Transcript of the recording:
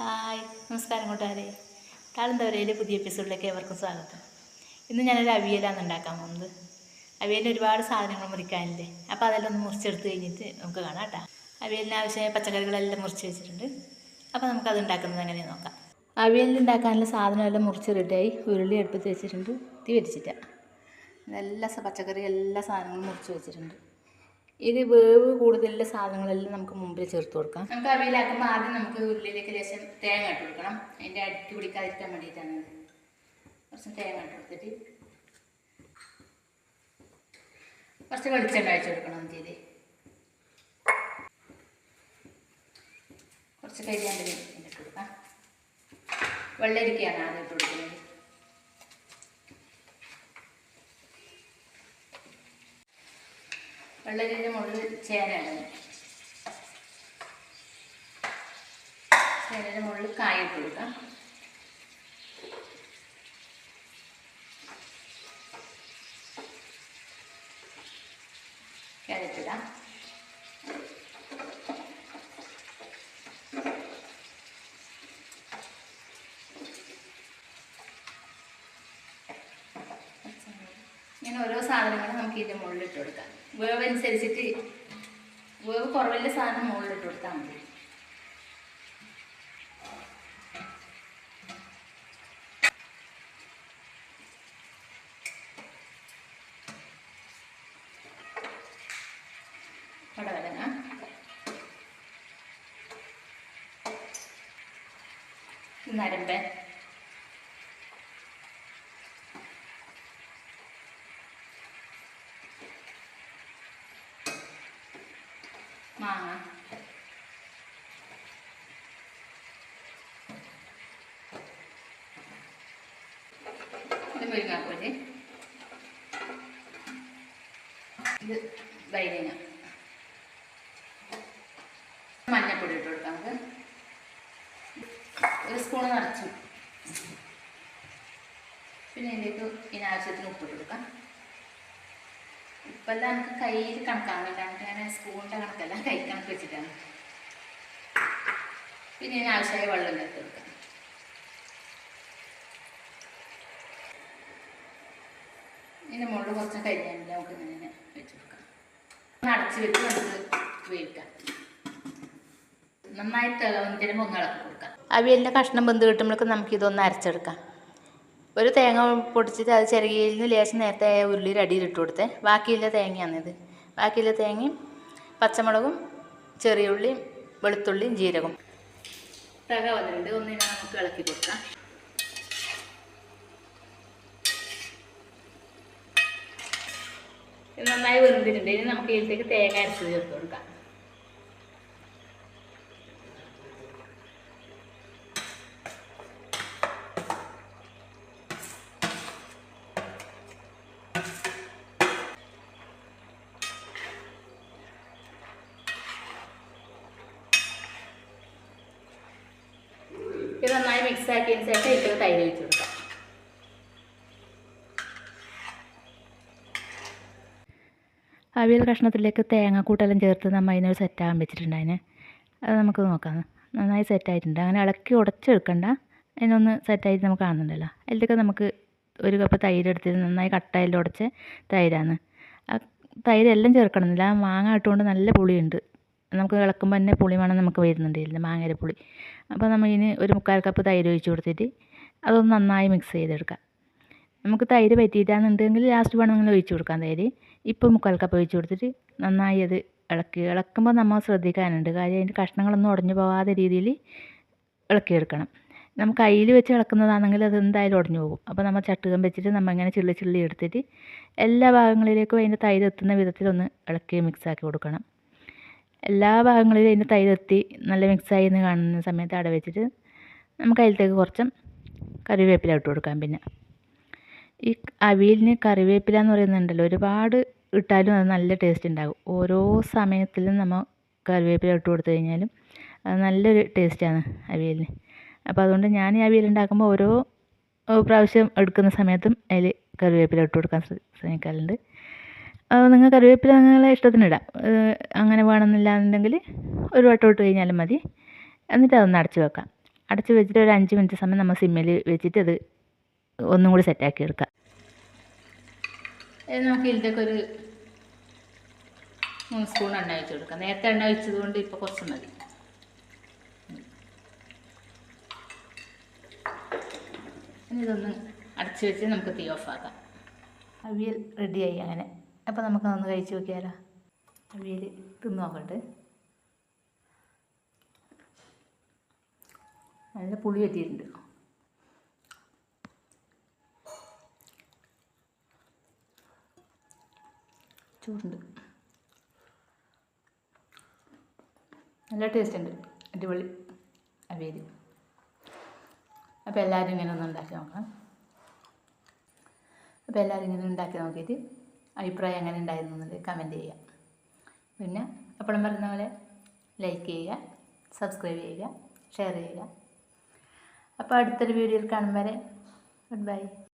Hi, നമസ്കാരം കൂട്ടുകാരെ. താളന്തവരയിലെ പുതിയ എപ്പിസോഡിലേക്ക് ഏവർക്കും സ്വാഗതം. ഇന്ന് ഞാനൊരു അവിയലാണ് ഉണ്ടാക്കാൻ പോകുന്നത്. അവിയലിന് ഒരുപാട് സാധനങ്ങൾ മുറിക്കാനില്ലേ, അപ്പോൾ അതെല്ലാം ഒന്ന് മുറിച്ചെടുത്ത് കഴിഞ്ഞിട്ട് നമുക്ക് കാണാം കേട്ടോ. അവിയലിന് ആവശ്യമായ പച്ചക്കറികളെല്ലാം മുറിച്ച് വെച്ചിട്ടുണ്ട്. അപ്പോൾ നമുക്കത് ഉണ്ടാക്കുന്നത് എങ്ങനെ നോക്കാം. അവിയലിന് ഉണ്ടാക്കാനുള്ള സാധനമെല്ലാം മുറിച്ച് റെഡിയായി. ഉരുളി അടുപ്പത്ത് വെച്ചിട്ടുണ്ട്, തീ വെച്ചിട്ടാണ്. എല്ലാ പച്ചക്കറി എല്ലാ സാധനങ്ങളും മുറിച്ച് വെച്ചിട്ടുണ്ട്. ഇത് വേവ് കൂടുതലുള്ള സാധനങ്ങളെല്ലാം നമുക്ക് മുമ്പിൽ ചേർത്ത് കൊടുക്കാം. നമുക്ക് അവിയലാക്കുമ്പോൾ ആദ്യം നമുക്ക് ഉരുളിയിലേക്ക് ലേശം തേങ്ങ ഇട്ട് കൊടുക്കണം. അതിൻ്റെ അടുത്ത് പിടിക്കാതിരിക്കാൻ വേണ്ടിയിട്ടാണ് ഇത്. കുറച്ച് തേങ്ങ ഇട്ട് കൊടുത്തിട്ട് കുറച്ച് വെളിച്ചെണ്ണ ഒഴിച്ച് കൊടുക്കണം. ചെയ്ത് കുറച്ച് കരിയാണ്ട് ഇട്ട് കൊടുക്കാം. വെള്ളരിക്കയാണ് ആദ്യം ഇട്ട് കൊടുക്കുന്നത്. വെള്ളരിയുടെ മുകളിൽ ചേനയാണ്. ചേനയുടെ മുകളിൽ കായ ഇട്ട് കൊടുക്കാം. ക്യാരറ്റ് ഇടാം. ഇങ്ങനെ ഓരോ സാധനങ്ങളും നമുക്ക് ഇതിൻ്റെ മുകളിലിട്ട് കൊടുക്കാം. വേവ് അനുസരിച്ചിട്ട് വേവ് കുറവില്ല സാധനം മുകളിലിട്ട് കൊടുത്താൽ മതി. പടവലങ്ങ, നരമ്പൻ, മാങ്ങ, ഇത് മുരിങ്ങാക്കോല്, ഇത് വൈതന, മഞ്ഞപ്പൊടി ഇട്ട് കൊടുക്കാം. നമുക്ക് ഒരു സ്പൂൺ നിറച്ചു. പിന്നെ ഇതിലേക്ക് ഇതിനാവശ്യത്തിന് ഉപ്പിട്ട് കൊടുക്കാം. ഇപ്പെല്ലാം നമുക്ക് കയ്യിൽ കണക്കാവുന്നില്ല, ഞാൻ സ്പൂണിൻ്റെ കണക്കല്ല കൈ കണക്ക് വെച്ചിട്ടാണ്. പിന്നെ ഇതിനാവശ്യമായ വെള്ളം ചേർത്ത് കൊടുക്കാം. ഇതിൻ്റെ മുകളിൽ കുറച്ച് കരിയാനില്ല, നമുക്ക് ഇങ്ങനെ വെച്ച് കൊടുക്കാം. അടച്ച് വെച്ച് നമുക്ക് വേവിക്കാം. നന്നായിട്ട് ഇതിന് ഒന്ന് ഇളക്കി കൊടുക്കാം. അവിയലിൻ്റെ കഷ്ണം വെന്ത് കിട്ടുമ്പോഴേക്കും നമുക്കിതൊന്ന് അരച്ചെടുക്കാം. ഒരു തേങ്ങ പൊടിച്ചിട്ട് അത് ചിരകിയിൽ നിന്ന് ലേശം നേരത്തെ ഉരുളിയുടെ അടിയിലിട്ട് കൊടുത്തേ. ബാക്കിയുള്ള തേങ്ങയാണിത്. ബാക്കിയുള്ള തേങ്ങയും പച്ചമുളകും ചെറിയ ഉള്ളിയും വെളുത്തുള്ളിയും ജീരകവും തക വന്നിട്ടുണ്ട്. ഒന്നിനെ നമുക്ക് ഇളക്കി കൊടുക്കാം. ഇത് നന്നായി വെന്തിട്ടുണ്ട്. ഇനി നമുക്ക് ഇതിലേക്ക് തേങ്ങ അരച്ച് ചേർത്ത് കൊടുക്കാം. ഇത് നന്നായി മിക്സ് ആക്കിയതിന് ശേഷം ഇതിൽ തൈര് ഒഴിച്ച് കൊടുക്കാം. അവിയൽ കഷ്ണത്തിലേക്ക് തേങ്ങാക്കൂട്ടെല്ലാം ചേർത്ത് നമ്മൾ അതിനൊരു സെറ്റാകാൻ വെച്ചിട്ടുണ്ടായിന്. അത് നമുക്ക് നോക്കാം. നന്നായി സെറ്റായിട്ടുണ്ട്. അങ്ങനെ ഇളക്കി ഉടച്ചെടുക്കണ്ട, അതിനൊന്ന് സെറ്റായിട്ട് നമുക്ക് കാണുന്നുണ്ടല്ലോ. അതിലേക്ക് നമുക്ക് ഒരു കപ്പ് തൈര് എടുത്തിട്ട് നന്നായി കട്ടായിൽ ഉടച്ച് തൈരാണ്. ആ തൈരെല്ലാം ചേർക്കണമെന്നില്ല. മാങ്ങ ഇട്ടുകൊണ്ട് നല്ല പുളിയുണ്ട്. നമുക്ക് ഇളക്കുമ്പോൾ തന്നെ പുളി മണം നമുക്ക് വരുന്നുണ്ടായില്ല, മാങ്ങയുടെ പുളി. അപ്പോൾ നമ്മൾ ഇതിന് ഒരു 3/4 കപ്പ് തൈര് ഒഴിച്ച് കൊടുത്തിട്ട് അതൊന്ന് നന്നായി മിക്സ് ചെയ്തെടുക്കാം. നമുക്ക് തൈര് പറ്റിയിട്ടാണെന്നുണ്ടെങ്കിൽ ലാസ്റ്റ് വേണമെങ്കിൽ ഒഴിച്ച് കൊടുക്കാം തൈര്. ഇപ്പോൾ 3/4 കപ്പ് ഒഴിച്ച് കൊടുത്തിട്ട് നന്നായി അത് ഇളക്കുമ്പോൾ നമ്മൾ ശ്രദ്ധിക്കാനുണ്ട്. കാര്യം അതിൻ്റെ കഷ്ണങ്ങളൊന്നും ഉടഞ്ഞു പോകാത്ത രീതിയിൽ ഇളക്കിയെടുക്കണം. നമുക്ക് കയ്യിൽ വെച്ച് ഇളക്കുന്നതാണെങ്കിൽ അത് എന്തായാലും ഉടഞ്ഞു പോകും. അപ്പോൾ നമ്മൾ ചട്ടുകം വെച്ചിട്ട് നമ്മൾ ഇങ്ങനെ ചിള്ളി എടുത്തിട്ട് എല്ലാ ഭാഗങ്ങളിലേക്കും അതിൻ്റെ തൈര് എത്തുന്ന വിധത്തിലൊന്ന് ഇളക്കി മിക്സാക്കി കൊടുക്കണം. എല്ലാ ഭാഗങ്ങളിലും അതിൻ്റെ തൈരെത്തി നല്ല മിക്സായി എന്ന് കാണുന്ന സമയത്ത് അവിടെ വെച്ചിട്ട് നമുക്ക് അതിലേക്ക് കുറച്ച് കറിവേപ്പില ഇട്ട് കൊടുക്കാം. പിന്നെ ഈ അവിയലിന് കറിവേപ്പില എന്ന് പറയുന്നുണ്ടല്ലോ, ഒരുപാട് ഇട്ടാലും അത് നല്ല ടേസ്റ്റ് ഉണ്ടാകും. ഓരോ സമയത്തിലും നമ്മൾ കറിവേപ്പില ഇട്ട് കൊടുത്തു കഴിഞ്ഞാലും അത് നല്ലൊരു ടേസ്റ്റാണ് അവിയലിന്. അപ്പോൾ അതുകൊണ്ട് ഞാൻ ഈ അവിയൽ ഉണ്ടാക്കുമ്പോൾ ഓരോ പ്രാവശ്യം എടുക്കുന്ന സമയത്തും അതിൽ കറിവേപ്പില ഇട്ട് കൊടുക്കാൻ ശ്രമിക്കാറുണ്ട്. നിങ്ങൾ കറിവേപ്പില നിങ്ങളെ ഇഷ്ടത്തിനിടാം. അങ്ങനെ വേണമെന്നില്ല എന്നുണ്ടെങ്കിൽ ഒരു വട്ടം ഇട്ട് കഴിഞ്ഞാലും മതി. എന്നിട്ട് അതൊന്ന് അടച്ച് വെക്കാം. അടച്ച് വെച്ചിട്ട് ഒരു 5 മിനിറ്റ് സമയം നമ്മൾ സിമ്മിൽ വെച്ചിട്ട് അത് ഒന്നും കൂടി സെറ്റാക്കി എടുക്കാം. നമുക്ക് ഇതിലേക്ക് ഒരു 3 സ്പൂൺ എണ്ണ ഒഴിച്ച് കൊടുക്കാം. നേരത്തെ എണ്ണ ഒഴിച്ചത് കൊണ്ട് ഇപ്പോൾ കുറച്ച് മതി. ഇനി ഇതൊന്ന് അടച്ച് വെച്ച് നമുക്ക് തീ ഓഫാക്കാം. അവിയൽ റെഡിയായി അങ്ങനെ. അപ്പോൾ നമുക്കതൊന്ന് കഴിച്ച് നോക്കിയാലോ. അവിയൽ തിന്ന് നോക്കട്ടെ. നല്ല പുളി പറ്റിയിട്ടുണ്ട്. ചൂടുണ്ട്, നല്ല ടേസ്റ്റ് ഉണ്ട്, അടിപൊളി അവിയൽ. അപ്പോൾ എല്ലാവരും ഇങ്ങനെ ഒന്ന് ഉണ്ടാക്കി നോക്കാം. അപ്പോൾ എല്ലാവരും ഇങ്ങനെ ഉണ്ടാക്കി നോക്കിയിട്ട് അഭിപ്രായം എങ്ങനെ ഉണ്ടായിരുന്നു എന്നുള്ളത് കമൻറ്റ് ചെയ്യുക. പിന്നെ എപ്പോഴും പറയുന്ന പോലെ ലൈക്ക് ചെയ്യുക, സബ്സ്ക്രൈബ് ചെയ്യുക, ഷെയർ ചെയ്യുക. അപ്പോൾ അടുത്തൊരു വീഡിയോയിൽ കാണും വരെ ഗുഡ് ബൈ.